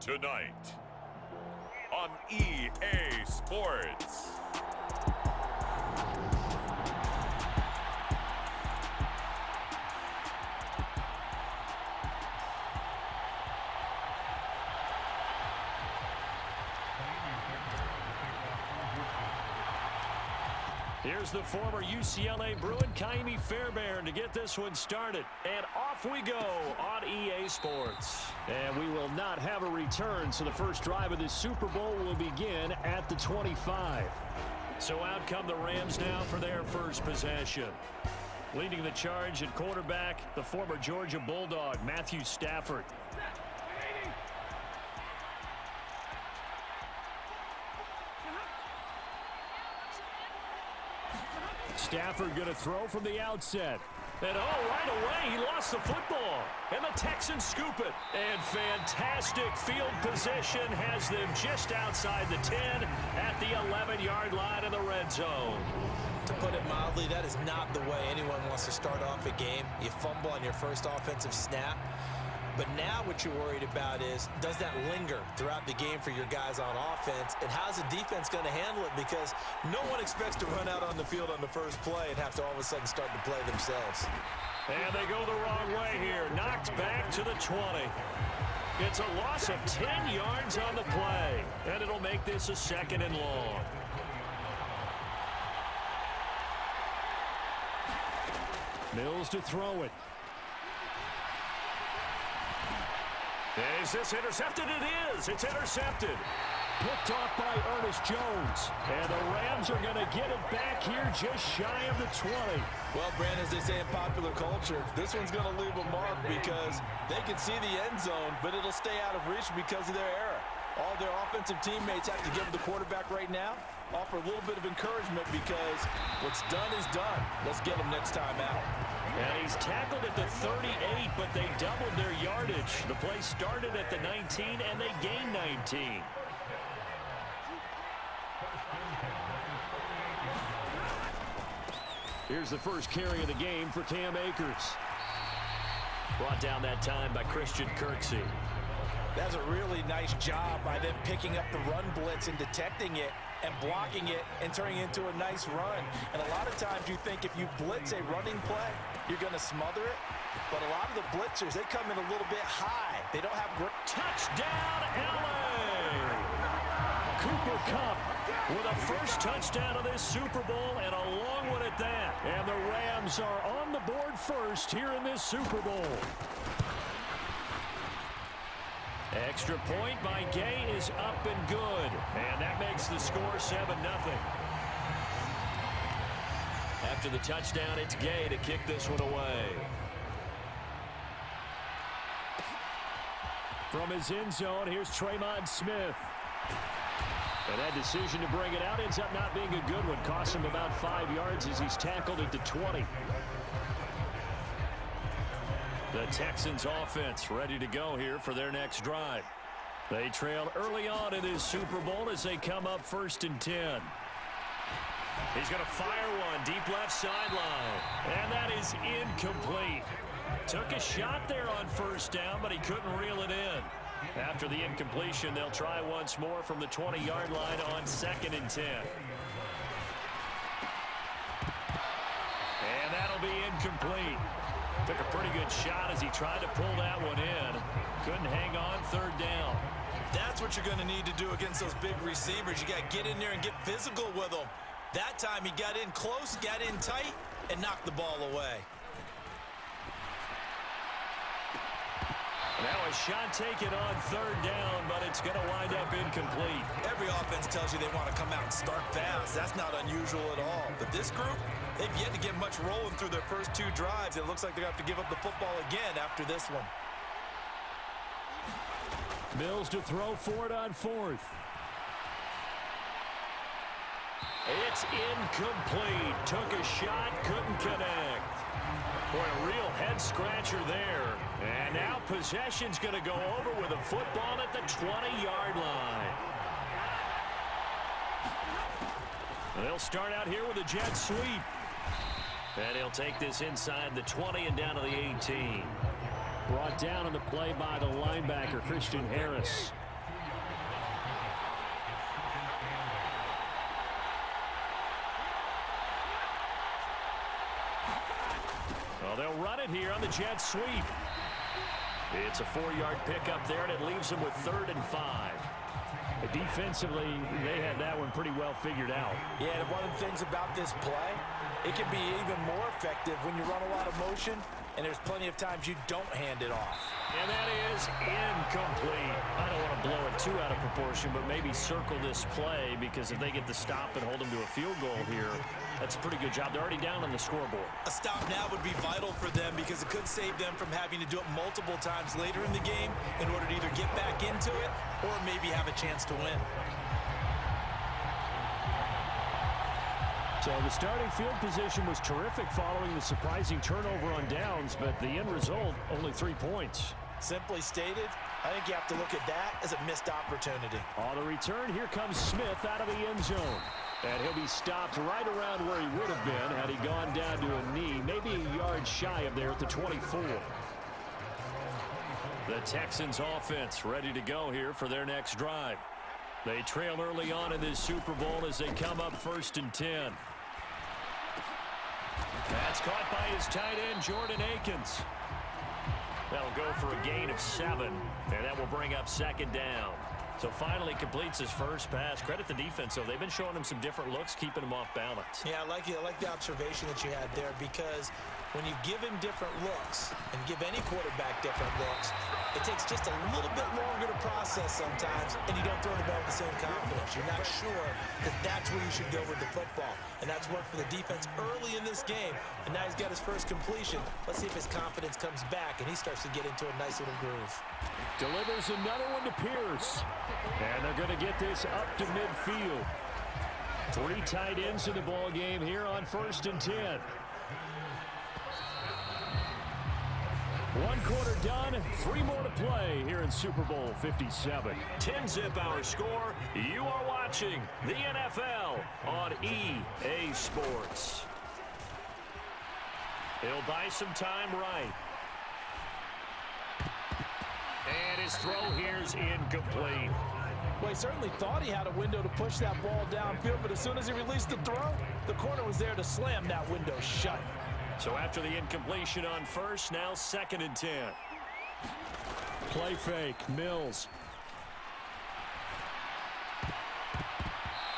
Tonight on EA Sports. Here's the former UCLA Bruin, Kaimi Fairbairn, to get this one started. And off we go on EA Sports. And we will not have a return, so the first drive of this Super Bowl will begin at the 25. So out come the Rams now for their first possession. Leading the charge at quarterback, the former Georgia Bulldog, Matthew Stafford. Stafford going to throw from the outset. And right away, he lost the football. And the Texans scoop it. And fantastic field position has them just outside the 10 at the 11-yard line in the red zone. To put it mildly, that is not the way anyone wants to start off a game. You fumble on your first offensive snap. But now what you're worried about is, does that linger throughout the game for your guys on offense? And how's the defense going to handle it? Because no one expects to run out on the field on the first play and have to all of a sudden start to play themselves. And they go the wrong way here. Knocked back to the 20. It's a loss of 10 yards on the play. And it'll make this a 2nd and long. Mills to throw it. Is this intercepted? It is. It's intercepted. Picked off by Ernest Jones. And the Rams are going to get it back here just shy of the 20. Well, Brandon, as they say in popular culture, this one's going to leave a mark because they can see the end zone, but it'll stay out of reach because of their error. All their offensive teammates have to give the quarterback right now, offer a little bit of encouragement because what's done is done. Let's get him next time out. And he's tackled at the 38, but they doubled their yardage. The play started at the 19, and they gained 19. Here's the first carry of the game for Cam Akers. Brought down that time by Christian Kirksey. That's a really nice job by them picking up the run blitz and detecting it and blocking it and turning it into a nice run. And a lot of times you think if you blitz a running play, you're going to smother it. But a lot of the blitzers, they come in a little bit high. They don't have great... Touchdown, L.A. Cooper Kupp with a first touchdown of this Super Bowl, and a long one at that. And the Rams are on the board first here in this Super Bowl. Extra point by Gay is up and good. And that makes the score 7-0. After the touchdown, it's Gay to kick this one away. From his end zone, here's Tremon Smith. And that decision to bring it out ends up not being a good one. Costs him about 5 yards as he's tackled at the 20. The Texans offense ready to go here for their next drive. They trail early on in this Super Bowl as they come up 1st and 10. He's going to fire one deep left sideline. And that is incomplete. Took a shot there on first down, but he couldn't reel it in. After the incompletion, they'll try once more from the 20-yard line on 2nd and 10. And that'll be incomplete. Took a pretty good shot as he tried to pull that one in. Couldn't hang on 3rd down. That's what you're going to need to do against those big receivers. You got to get in there and get physical with them. That time he got in close, got in tight, and knocked the ball away. Now a shot taken on 3rd down, but it's going to wind up incomplete. Every offense tells you they want to come out and start fast. That's not unusual at all. But this group, they've yet to get much rolling through their first 2 drives. It looks like they're going to have to give up the football again after this one. Mills to throw for it on 4th. It's incomplete. Took a shot, couldn't connect. Boy, a real head-scratcher there. And now possession's going to go over with a football at the 20-yard line. They'll start out here with a jet sweep. And he'll take this inside the 20 and down to the 18. Brought down on the play by the linebacker, Christian Harris. Well, they'll run it here on the jet sweep. It's a 4-yard pickup there, and it leaves them with 3rd and 5. But defensively, they had that one pretty well figured out. Yeah, and one of the things about this play, it can be even more effective when you run a lot of motion, and there's plenty of times you don't hand it off. And that is incomplete. I don't want to blow it too out of proportion, but maybe circle this play, because if they get the stop and hold them to a field goal here, that's a pretty good job. They're already down on the scoreboard. A stop now would be vital for them because it could save them from having to do it multiple times later in the game in order to either get back into it or maybe have a chance to win. So the starting field position was terrific following the surprising turnover on downs, but the end result, only 3 points. Simply stated, I think you have to look at that as a missed opportunity. On the return, here comes Smith out of the end zone. And he'll be stopped right around where he would have been had he gone down to a knee, maybe a yard shy of there at the 24. The Texans offense ready to go here for their next drive. They trail early on in this Super Bowl as they come up 1st and 10. That's caught by his tight end, Jordan Akins. That'll go for a gain of 7, and that will bring up 2nd down. So finally completes his first pass. Credit the defense, though. They've been showing him some different looks, keeping him off balance. Yeah, I like the observation that you had there, because when you give him different looks and give any quarterback different looks, it takes just a little bit longer to process sometimes, and you don't throw the ball with the same confidence. You're not sure that that's where you should go with the football. And that's worked for the defense early in this game. And now he's got his first completion. Let's see if his confidence comes back and he starts to get into a nice little groove. Delivers another one to Pierce. And they're going to get this up to midfield. 3 tight ends in the ball game here on 1st and 10. 1 quarter done, 3 more to play here in Super Bowl 57. 10-zip our score. You are watching the NFL on EA Sports. He'll buy some time right. And his throw here's incomplete. Well, he certainly thought he had a window to push that ball downfield, but as soon as he released the throw, the corner was there to slam that window shut. So after the incompletion on 1st, now 2nd and 10. Play fake, Mills.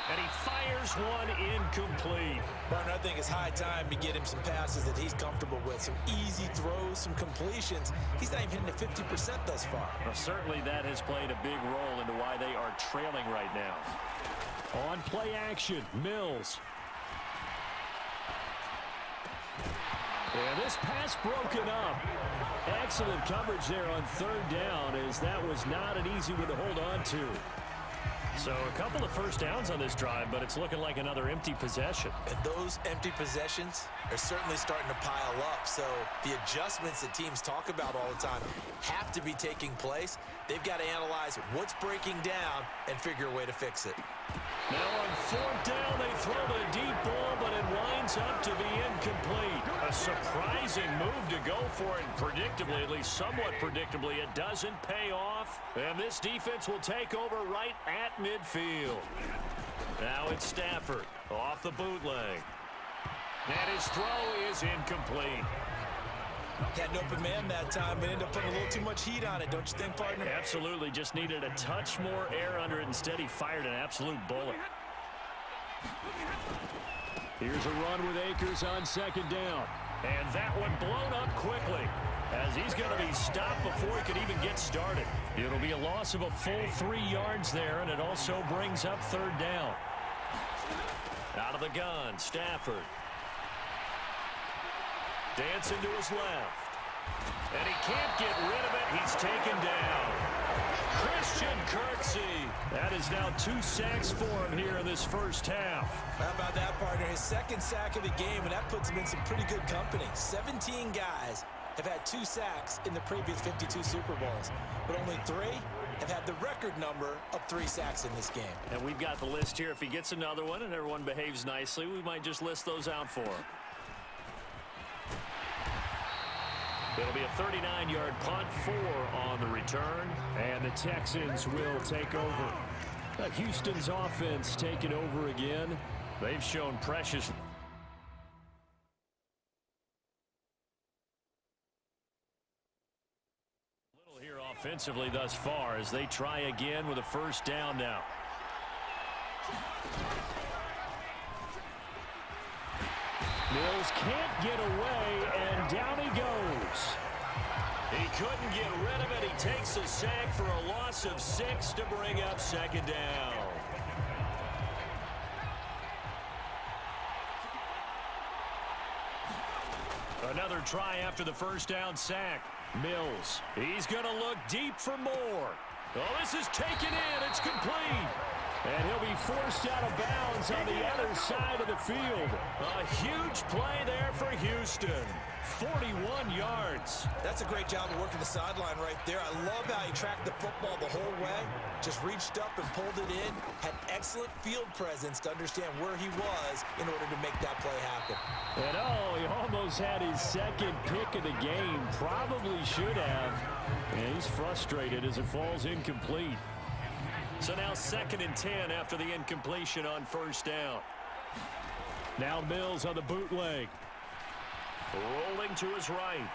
And he fires one incomplete. Barton, I think it's high time to get him some passes that he's comfortable with. Some easy throws, some completions. He's not even hitting the 50% thus far. Well, certainly that has played a big role into why they are trailing right now. On play action, Mills. And this pass broken up. Excellent coverage there on 3rd down, as that was not an easy one to hold on to. So a couple of first downs on this drive, but it's looking like another empty possession. And those empty possessions are certainly starting to pile up. So the adjustments that teams talk about all the time have to be taking place. They've got to analyze what's breaking down and figure a way to fix it. Now on 4th down, they throw the deep ball ends up to be incomplete. A surprising move to go for it, and predictably, at least somewhat predictably, it doesn't pay off. And this defense will take over right at midfield. Now it's Stafford off the bootleg. And his throw is incomplete. Had an open man that time, but ended up putting a little too much heat on it, don't you think, partner? Absolutely. Just needed a touch more air under it. Instead, he fired an absolute bullet. Here's a run with Akers on second down. And that one blown up quickly, as he's going to be stopped before he could even get started. It'll be a loss of a full 3 yards there, and it also brings up third down. Out of the gun, Stafford. Dancing to his left. And he can't get rid of it. He's taken down. Christian Kirksey. That is now 2 sacks for him here in this first half. How about that, partner? His second sack of the game, and that puts him in some pretty good company. 17 guys have had 2 sacks in the previous 52 Super Bowls, but only 3 have had the record number of 3 sacks in this game. And we've got the list here. If he gets another one and everyone behaves nicely, we might just list those out for him. It'll be a 39-yard punt, 4 on the return, and the Texans will take over. Houston's offense taking over again. They've shown precious. Little here offensively thus far as they try again with a first down now. Mills can't get away, and down he goes. He couldn't get rid of it. He takes a sack for a loss of 6 to bring up second down. Another try after the first down sack. Mills, he's going to look deep for more. Oh, this is taken in. It's complete. And he'll be forced out of bounds on the other side of the field. A huge play there for Houston. 41 yards. That's a great job of working the sideline right there. I love how he tracked the football the whole way. Just reached up and pulled it in. Had excellent field presence to understand where he was in order to make that play happen. And oh, he almost had his second pick of the game. Probably should have. And he's frustrated as it falls incomplete. So now 2nd and 10 after the incompletion on first down. Now Mills on the bootleg. Rolling to his right.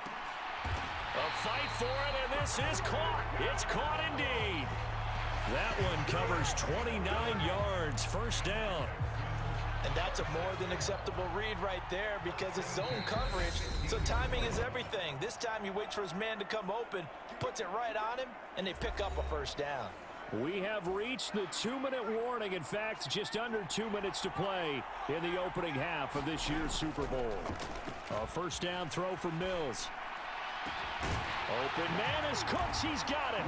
A fight for it, and this is caught. It's caught indeed. That one covers 29 yards. First down. And that's a more than acceptable read right there because it's zone coverage, so timing is everything. This time he waits for his man to come open, puts it right on him, and they pick up a first down. We have reached the 2-minute warning. In fact, just under 2 minutes to play in the opening half of this year's Super Bowl. A first down throw for Mills. Open man is Cooks. He's got it.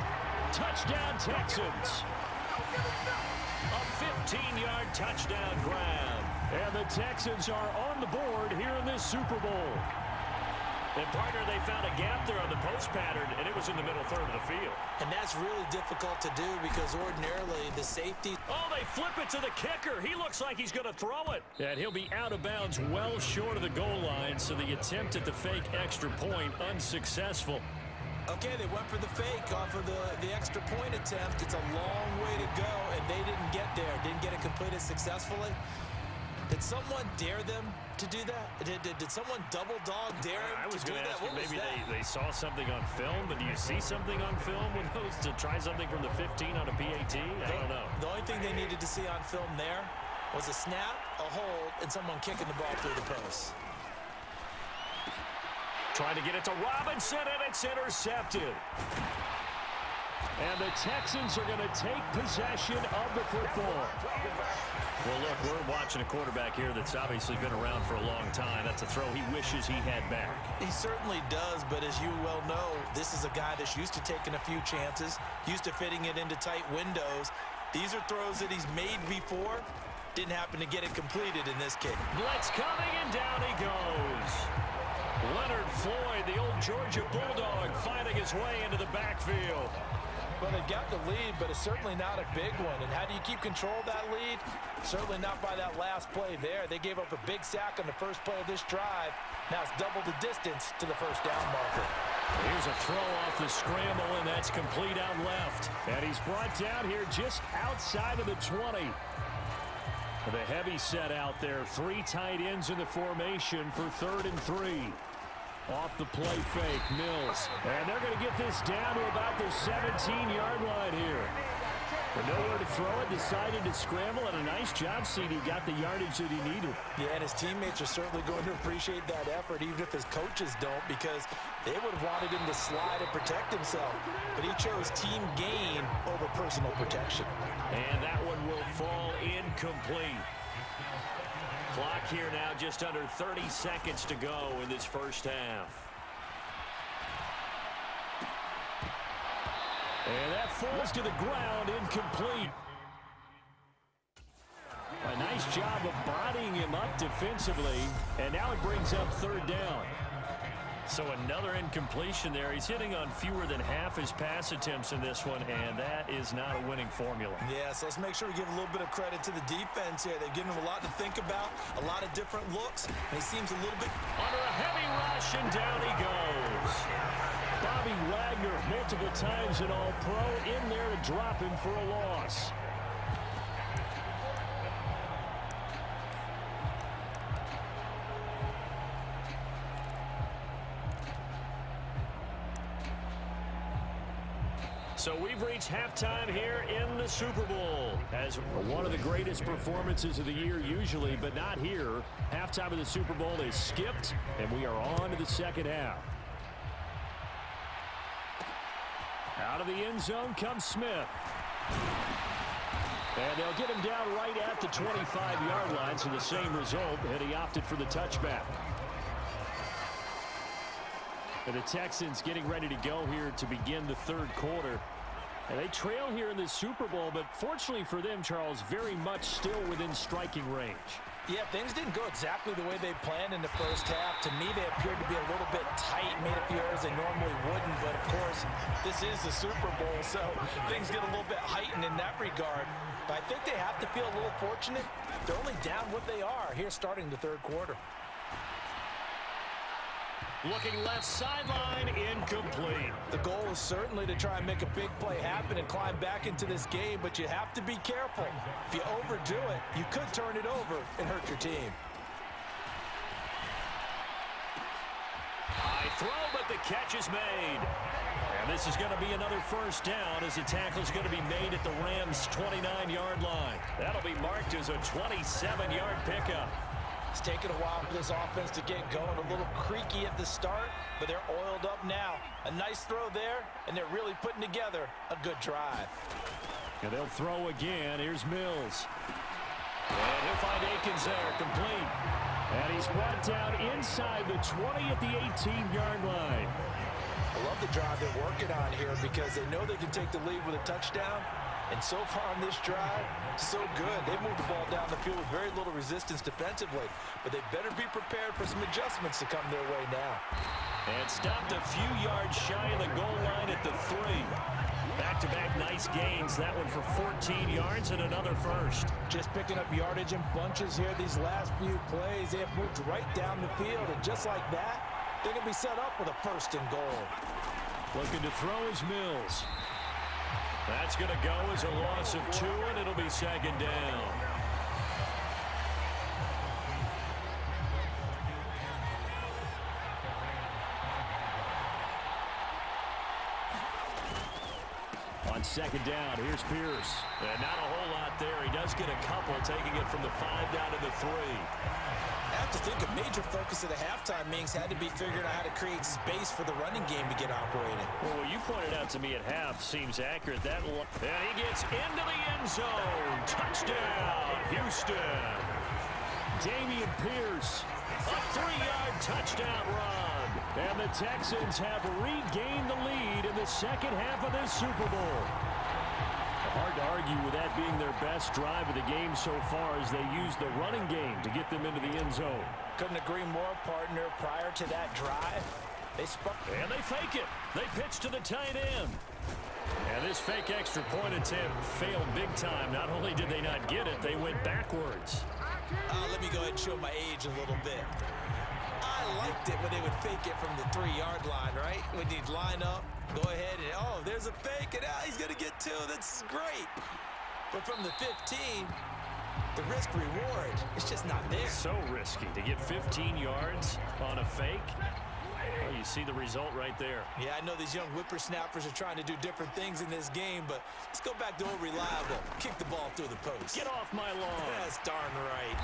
Touchdown, Texans. A 15-yard touchdown grab. And the Texans are on the board here in this Super Bowl. And, partner, they found a gap there on the post pattern, and it was in the middle third of the field. And that's really difficult to do because ordinarily the safety... Oh, they flip it to the kicker. He looks like he's going to throw it. And he'll be out of bounds well short of the goal line, so the attempt at the fake extra point unsuccessful. Okay, they went for the fake off of the extra point attempt. It's a long way to go, and they didn't get there. Didn't get it completed successfully. Did someone dare them to do that? Did someone double dog dare him to do that? I was going to ask you, maybe they saw something on film, but do you see something on film with those to try something from the 15 on a PAT? I don't know. The only thing they needed to see on film there was a snap, a hold, and someone kicking the ball through the post. Trying to get it to Robinson, and it's intercepted. And the Texans are going to take possession of the football. Well, look, we're watching a quarterback here that's obviously been around for a long time. That's a throw he wishes he had back. He certainly does, but as you well know, this is a guy that's used to taking a few chances, used to fitting it into tight windows. These are throws that he's made before. Didn't happen to get it completed in this case. Blitz coming, and down he goes. Leonard Floyd, the old Georgia Bulldog, finding his way into the backfield. Well, they've got the lead, but it's certainly not a big one. And how do you keep control of that lead? Certainly not by that last play there. They gave up a big sack on the first play of this drive. Now it's double the distance to the first down marker. Here's a throw off the scramble, and that's complete out left. And he's brought down here just outside of the 20. The heavy set out there. 3 tight ends in the formation for 3rd and 3. Off the play fake, Mills. And they're going to get this down to about the 17-yard line here. But nowhere to throw it, decided to scramble, and a nice job, CD. Got the yardage that he needed. Yeah, and his teammates are certainly going to appreciate that effort, even if his coaches don't, because they would have wanted him to slide and protect himself. But he chose team gain over personal protection. And that one will fall incomplete. Clock here now just under 30 seconds to go in this first half. And that falls to the ground, incomplete. A nice job of bodying him up defensively, and now it brings up 3rd down. So another incompletion there. He's hitting on fewer than half his pass attempts in this one, and that is not a winning formula. Yeah, so let's make sure we give a little bit of credit to the defense here. They've given him a lot to think about, a lot of different looks, and he seems a little bit under a heavy rush, and down he goes. Bobby Wagner, multiple times an All-Pro, in there to drop him for a loss. So we've reached halftime here in the Super Bowl as one of the greatest performances of the year usually, but not here. Halftime of the Super Bowl is skipped, and we are on to the second half. Out of the end zone comes Smith. And they'll get him down right at the 25-yard line, so the same result, and he opted for the touchback. And the Texans getting ready to go here to begin the 3rd quarter. And they trail here in this Super Bowl, but fortunately for them, Charles, very much still within striking range. Yeah, things didn't go exactly the way they planned in the first half. To me, they appeared to be a little bit tight, made a few errors they normally wouldn't. But, of course, this is the Super Bowl, so things get a little bit heightened in that regard. But I think they have to feel a little fortunate. They're only down what they are here starting the 3rd quarter. Looking left sideline, incomplete. The goal is certainly to try and make a big play happen and climb back into this game, but you have to be careful. If you overdo it, you could turn it over and hurt your team. High throw, but the catch is made. And this is going to be another first down as the tackle is going to be made at the Rams' 29-yard line. That'll be marked as a 27-yard pickup. It's taken a while for this offense to get going. A little creaky at the start, but they're oiled up now. A nice throw there, and they're really putting together a good drive. And they'll throw again. Here's Mills. And he'll find Akins there, complete. And he's brought down inside the 20 at the 18-yard line. I love the drive they're working on here because they know they can take the lead with a touchdown. And so far on this drive, so good. They moved the ball down the field with very little resistance defensively. But they better be prepared for some adjustments to come their way now. And stopped a few yards shy of the goal line at the 3. Back-to-back nice gains. That one for 14 yards and another first. Just picking up yardage in bunches here these last few plays. They have moved right down the field. And just like that, they're going to be set up with a 1st and goal. Looking to throw is Mills. That's going to go as a loss of 2, and it'll be 2nd down. On 2nd down, here's Pierce. And not a whole lot there. He does get a couple, taking it from the 5 down to the 3. I have to think a major focus of the halftime meetings had to be figuring out how to create space for the running game to get operating. Well, what you pointed out to me at half seems accurate. And he gets into the end zone. Touchdown, Houston. Damian Pierce, a 3-yard touchdown run. And the Texans have regained the lead in the second half of this Super Bowl. Hard to argue with that being their best drive of the game so far as they use the running game to get them into the end zone. Couldn't agree more, partner. Prior to that drive, They spun. And they fake it. They pitch to the tight end. And this fake extra point attempt failed big time. Not only did they not get it, they went backwards. Let me go ahead and show my age a little bit. I liked it when they would fake it from the 3-yard line, right? When they'd line up, go ahead, and oh, there's a fake, and he's going to get 2. That's great. But from the 15, the risk-reward, it's just not there. So risky to get 15 yards on a fake. Well, you see the result right there. Yeah, I know these young whippersnappers are trying to do different things in this game, but let's go back to old reliable. Kick the ball through the post. Get off my lawn. That's darn right.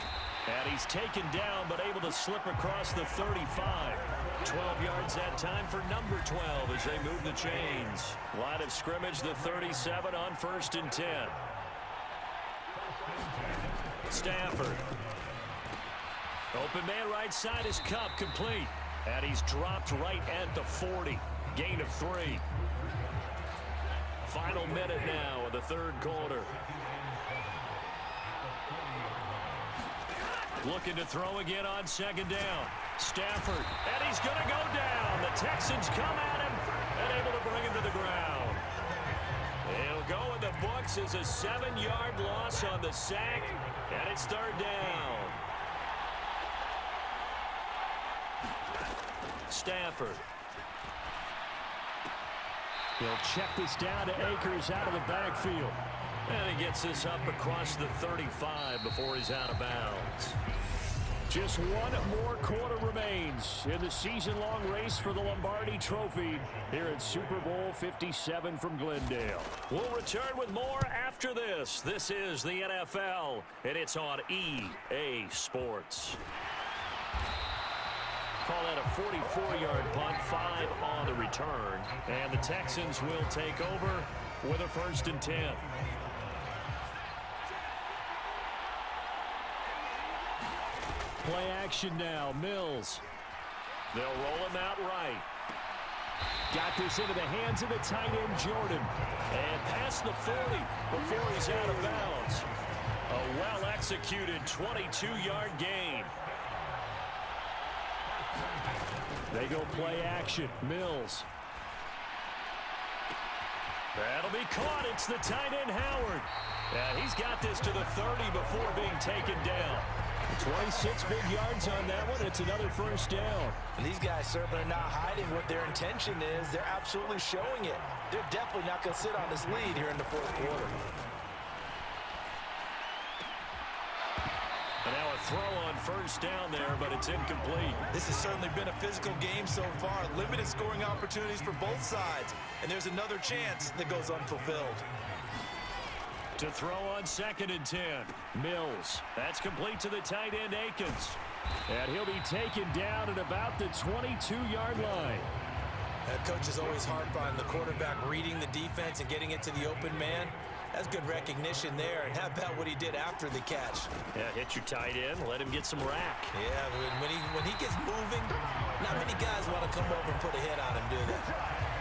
And he's taken down, but able to slip across the 35. 12 yards that time for number 12 as they move the chains. Line of scrimmage, the 37 on 1st and 10. Stafford. Open man right side is Cup, complete. And he's dropped right at the 40. Gain of 3. Final minute now of the 3rd quarter. Looking to throw again on 2nd down. Stafford, and he's going to go down. The Texans come at him and able to bring him to the ground. It'll go in the books as a 7-yard loss on the sack, and it's 3rd down. Stafford. He'll check this down to Akers out of the backfield. And he gets this up across the 35 before he's out of bounds. Just one more quarter remains in the season-long race for the Lombardi Trophy here at Super Bowl 57 from Glendale. We'll return with more after this. This is the NFL, and it's on EA Sports. Call that a 44-yard punt, 5 on the return. And the Texans will take over with a 1st and 10. Play action now. Mills. They'll roll him out right. Got this into the hands of the tight end, Jordan. And past the 40 before he's out of bounds. A well-executed 22-yard gain. They go play action. Mills. That'll be caught. It's the tight end, Howard. And he's got this to the 30 before being taken down. 26 big yards on that one. It's another 1st down. And these guys certainly are not hiding what their intention is. They're absolutely showing it. They're definitely not going to sit on this lead here in the 4th quarter. And now a throw on 1st down there, but it's incomplete. This has certainly been a physical game so far. Limited scoring opportunities for both sides. And there's another chance that goes unfulfilled. To throw on 2nd and 10. Mills. That's complete to the tight end, Akins. And he'll be taken down at about the 22-yard line. Coach is always harp on the quarterback reading the defense and getting it to the open man. That's good recognition there. And how about what he did after the catch? Yeah, hit your tight end, let him get some rack. Yeah, when he gets moving, not many guys want to come over and put a hit on him, do they?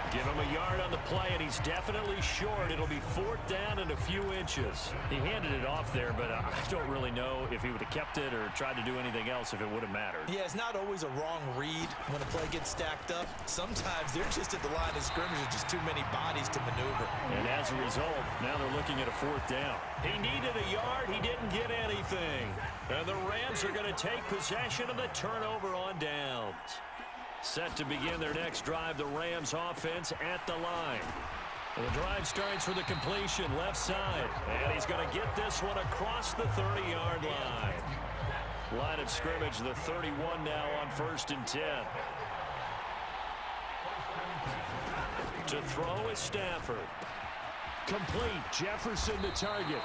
Give him a yard on the play, and he's definitely short. It'll be 4th down and a few inches. He handed it off there, but I don't really know if he would have kept it or tried to do anything else if it would have mattered. Yeah, it's not always a wrong read when a play gets stacked up. Sometimes they're just at the line of scrimmage with just too many bodies to maneuver. And as a result, now they're looking at a 4th down. He needed a yard. He didn't get anything. And the Rams are going to take possession of the turnover on downs. Set to begin their next drive, the Rams offense at the line. And the drive starts for the completion, left side. And he's going to get this one across the 30-yard line. Line of scrimmage, the 31 now on 1st and 10. To throw is Stafford. Complete. Jefferson the target.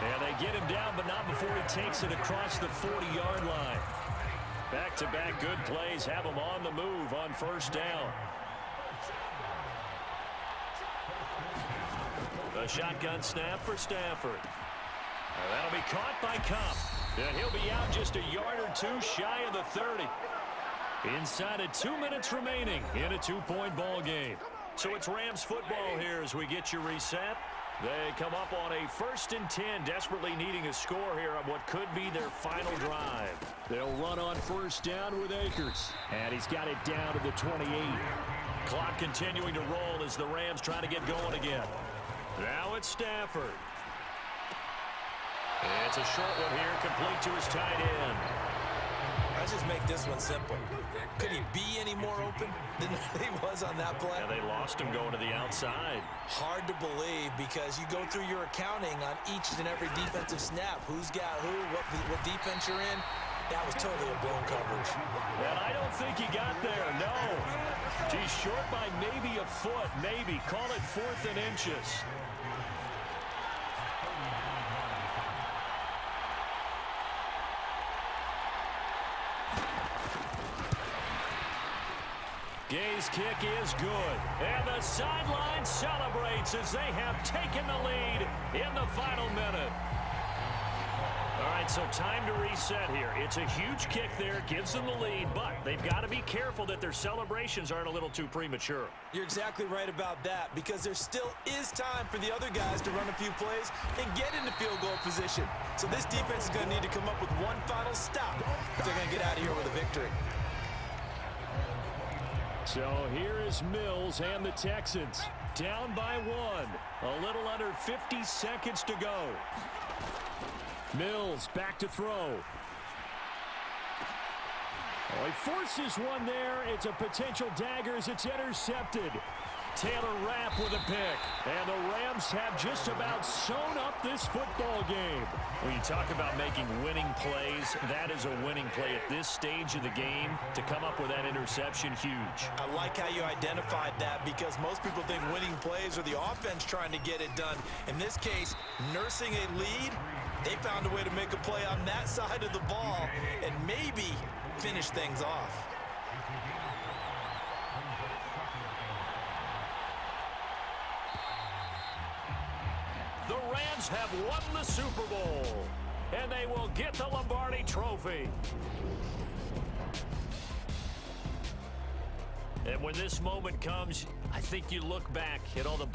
And they get him down, but not before he takes it across the 40-yard line. Back-to-back good plays have him on the move on 1st down. A shotgun snap for Stafford. That'll be caught by Cup. And he'll be out just a yard or 2 shy of the 30. Inside of 2 minutes remaining in a 2-point ball game. So it's Rams football here as we get you reset. They come up on a 1st and 10, desperately needing a score here on what could be their final drive. They'll run on 1st down with Akers. And he's got it down to the 28. Clock continuing to roll as the Rams try to get going again. Now it's Stafford. It's a short one here, complete to his tight end. Let's just make this one simple. Could he be any more open than he was on that play? Yeah, they lost him going to the outside. Hard to believe because you go through your accounting on each and every defensive snap. Who's got who, what defense you're in. That was totally a blown coverage. And I don't think he got there, no. He's short by maybe a foot, maybe. Call it 4th and inches. Gay's kick is good. And the sideline celebrates as they have taken the lead in the final minute. All right, so time to reset here. It's a huge kick there, gives them the lead, but they've got to be careful that their celebrations aren't a little too premature. You're exactly right about that because there still is time for the other guys to run a few plays and get into field goal position. So this defense is going to need to come up with one final stop if they're going to get out of here with a victory. So here is Mills and the Texans down by 1. A little under 50 seconds to go. Mills back to throw. Oh, he forces one there. It's a potential dagger as it's intercepted. Taylor Rapp with a pick. And the Rams have just about sewn up this football game. When you talk about making winning plays, that is a winning play at this stage of the game. To come up with that interception, huge. I like how you identified that because most people think winning plays are the offense trying to get it done. In this case, nursing a lead, they found a way to make a play on that side of the ball and maybe finish things off. The Rams have won the Super Bowl, and they will get the Lombardi Trophy. And when this moment comes, I think you look back at all the